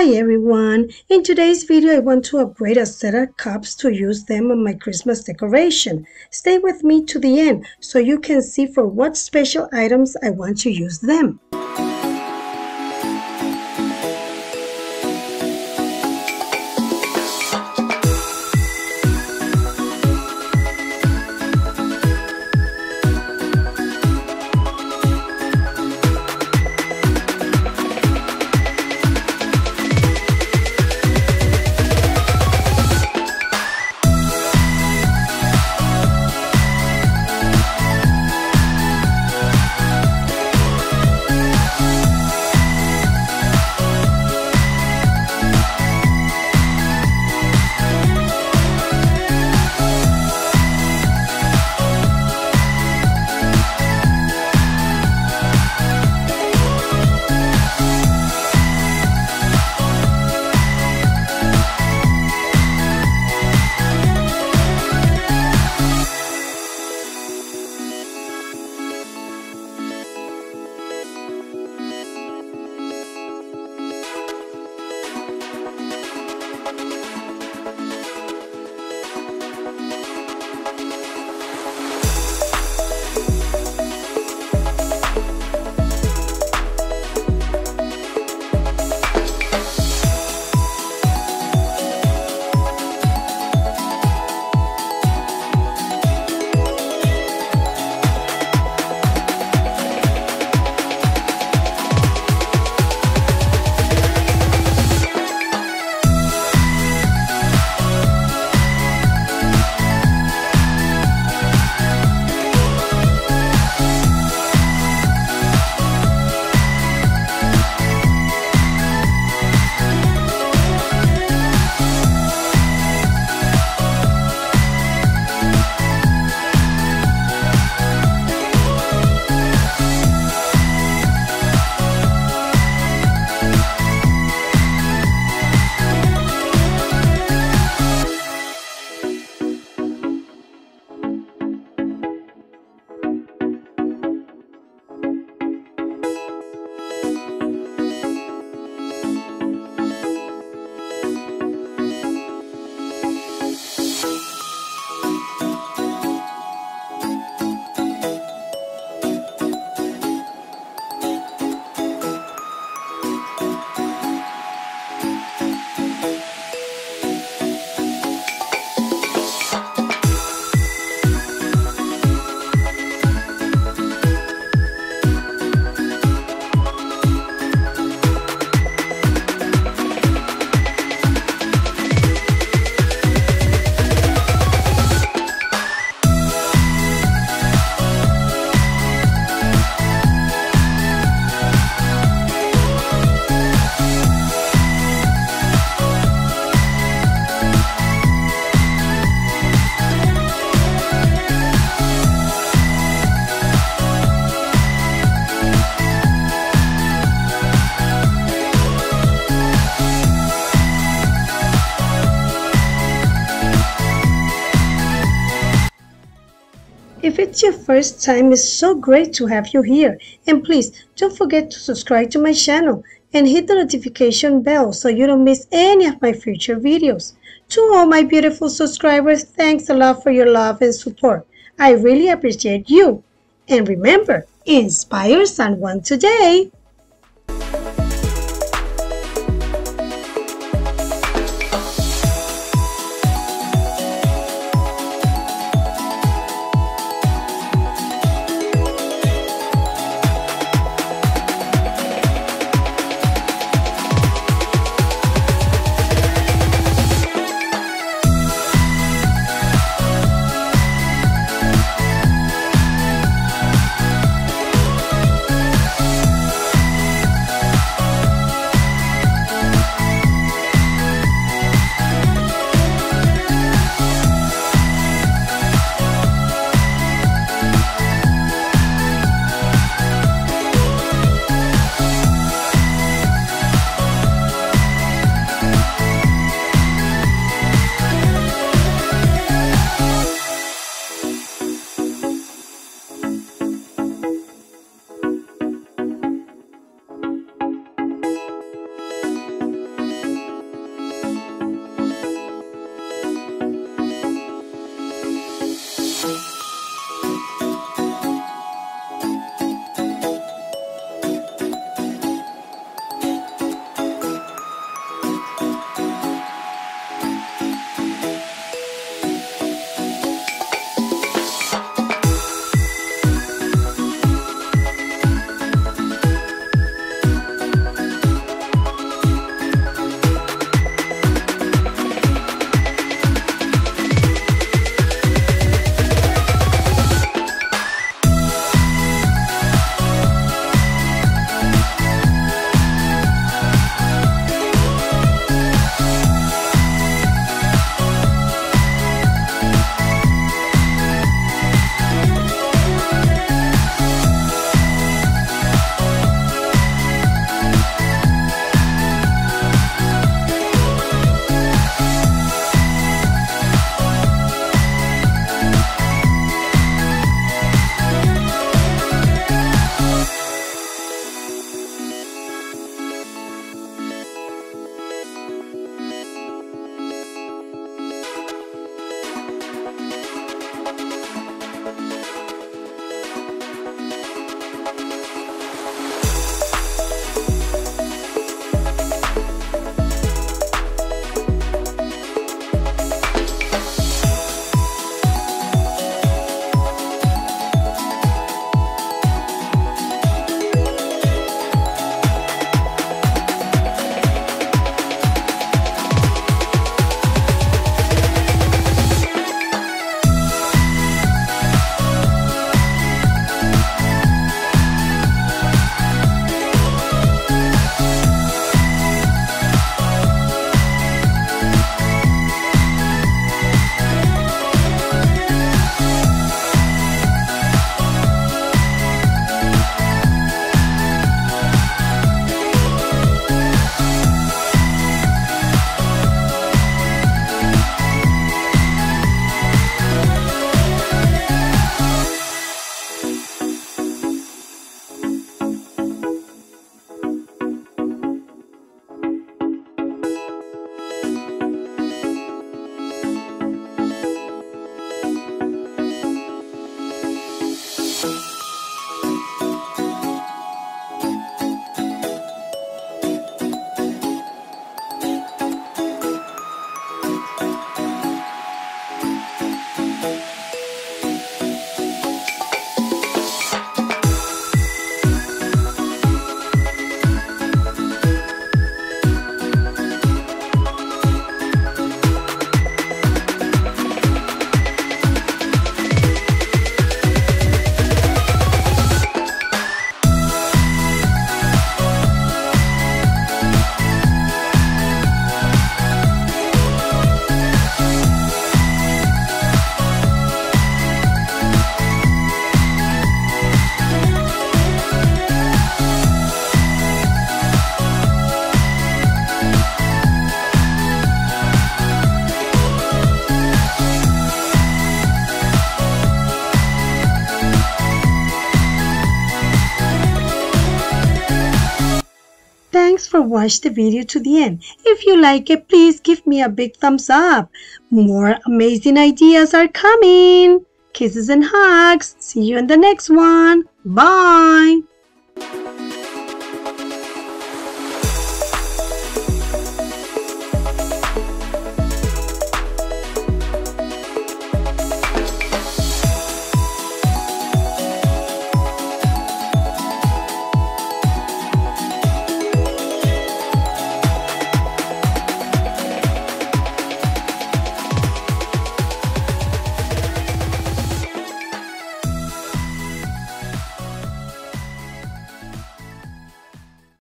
Hi everyone! In today's video I want to upgrade a set of cups to use them on my Christmas decoration. Stay with me to the end so you can see for what special items I want to use them. If it's your first time, it's so great to have you here. And please don't forget to subscribe to my channel and hit the notification bell so you don't miss any of my future videos. To all my beautiful subscribers, thanks a lot for your love and support. I really appreciate you. And remember, inspire someone today. for watching the video to the end. If you like it, please give me a big thumbs up. More amazing ideas are coming. Kisses and hugs. See you in the next one. Bye.